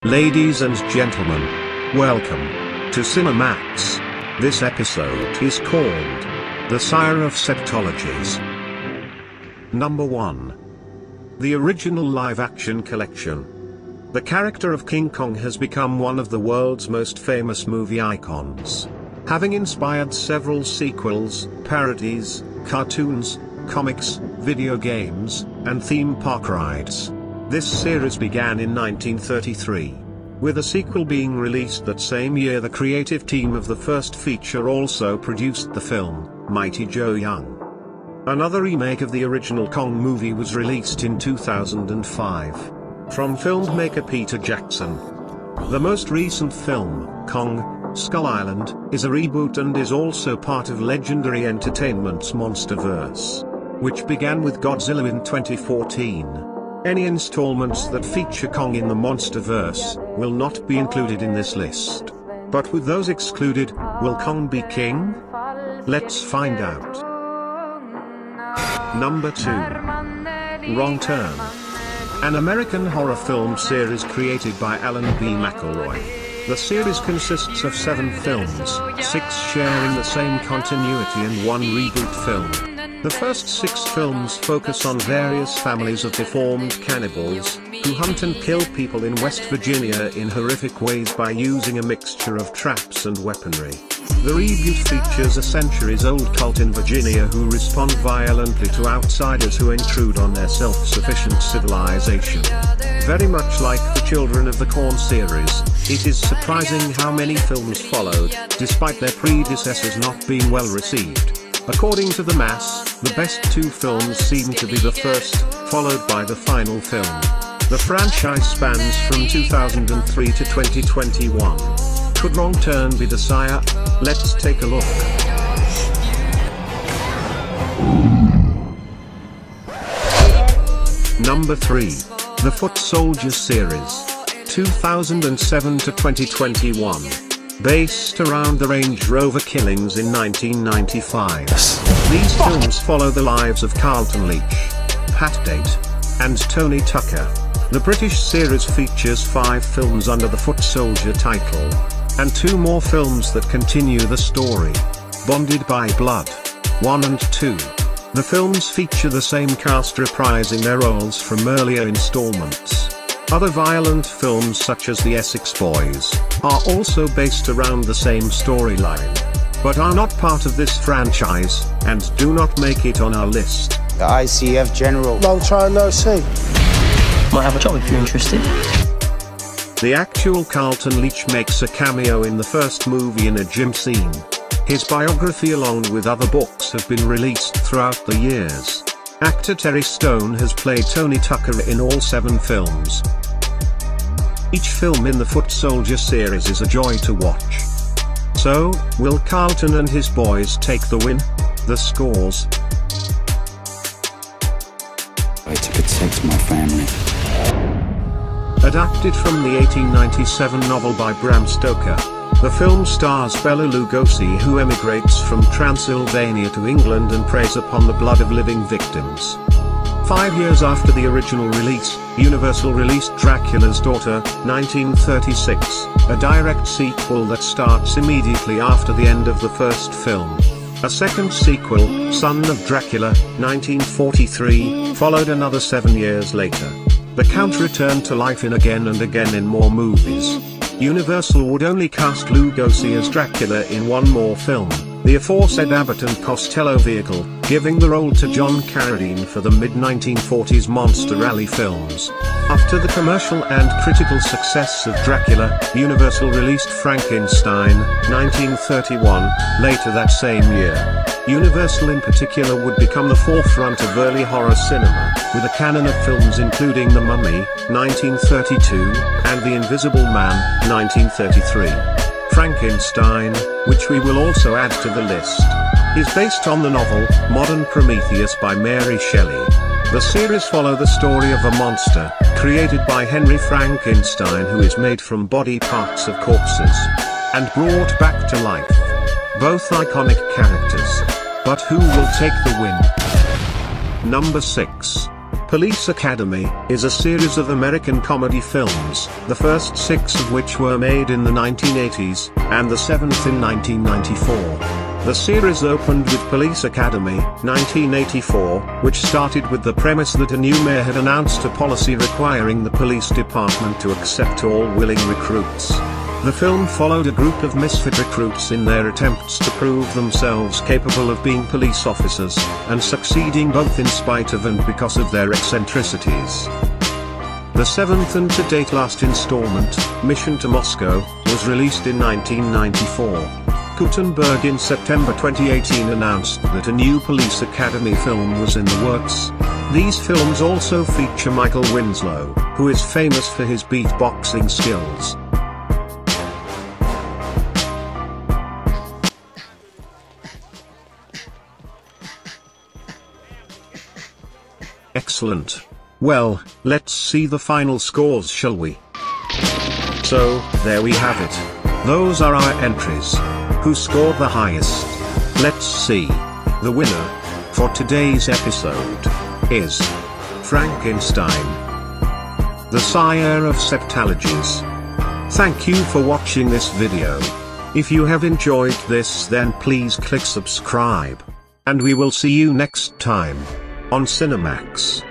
Ladies and gentlemen, welcome to Sinnermax. This episode is called The Sire of Septologies. Number 1. The original live-action collection. The character of King Kong has become one of the world's most famous movie icons, having inspired several sequels, parodies, cartoons, comics, video games, and theme park rides. This series began in 1933. With a sequel being released that same year, the creative team of the first feature also produced the film, Mighty Joe Young. Another remake of the original Kong movie was released in 2005. From filmmaker Peter Jackson. The most recent film, Kong, Skull Island, is a reboot and is also part of Legendary Entertainment's Monsterverse, which began with Godzilla in 2014. Any installments that feature Kong in the Monsterverse will not be included in this list. But with those excluded, will Kong be king? Let's find out. Number 2. Wrong Turn. An American horror film series created by Alan B. McElroy. The series consists of 7 films, 6 sharing the same continuity and 1 reboot film. The first 6 films focus on various families of deformed cannibals, who hunt and kill people in West Virginia in horrific ways by using a mixture of traps and weaponry. The reboot features a centuries-old cult in Virginia who respond violently to outsiders who intrude on their self-sufficient civilization. Very much like the Children of the Corn series, it is surprising how many films followed, despite their predecessors not being well received. According to the mass, the best 2 films seem to be the first, followed by the final film. The franchise spans from 2003 to 2021. Could Wrong Turn be the sire? Let's take a look. Number 3. The Foot Soldiers series. 2007 to 2021. Based around the Range Rover killings in 1995. These films follow the lives of Carlton Leach, Pat Date, and Tony Tucker. The British series features 5 films under the Foot Soldier title, and 2 more films that continue the story. Bonded by Blood 1 and 2. The films feature the same cast reprising their roles from earlier installments. Other violent films such as The Essex Boys are also based around the same storyline, but are not part of this franchise, and do not make it on our list. The ICF General. Long try no see. Might have a job if you're interested. The actual Carlton Leach makes a cameo in the first movie in a gym scene. His biography along with other books have been released throughout the years. Actor Terry Stone has played Tony Tucker in all 7 films. Each film in the Foot Soldier series is a joy to watch. So, will Carlton and his boys take the win? The scores. I to protect my family. Adapted from the 1897 novel by Bram Stoker, the film stars Bela Lugosi, who emigrates from Transylvania to England and preys upon the blood of living victims. 5 years after the original release, Universal released Dracula's Daughter, 1936, a direct sequel that starts immediately after the end of the first film. A second sequel, Son of Dracula, 1943, followed another 7 years later. The Count returned to life in Again and Again in more movies. Universal would only cast Lugosi as Dracula in 1 more film, the aforesaid Abbott and Costello vehicle, giving the role to John Carradine for the mid-1940s Monster Rally films. After the commercial and critical success of Dracula, Universal released Frankenstein, 1931, later that same year. Universal in particular would become the forefront of early horror cinema, with a canon of films including The Mummy, 1932, and The Invisible Man, 1933. Frankenstein, which we will also add to the list, is based on the novel, Modern Prometheus by Mary Shelley. The series follow the story of a monster, created by Henry Frankenstein, who is made from body parts of corpses, and brought back to life. Both iconic characters. But who will take the win? Number 6. Police Academy is a series of American comedy films, the first 6 of which were made in the 1980s, and the 7th in 1994. The series opened with Police Academy, 1984, which started with the premise that a new mayor had announced a policy requiring the police department to accept all willing recruits. The film followed a group of misfit recruits in their attempts to prove themselves capable of being police officers, and succeeding both in spite of and because of their eccentricities. The 7th and to date last installment, Mission to Moscow, was released in 1994. Gutenberg in September 2018 announced that a new Police Academy film was in the works. These films also feature Michael Winslow, who is famous for his beatboxing skills. Excellent. Well, let's see the final scores, shall we? So, there we have it. Those are our entries. Who scored the highest? Let's see. The winner for today's episode is Frankenstein, the Sire of Septologies. Thank you for watching this video. If you have enjoyed this, then please click subscribe. And we will see you next time on Sinnermax.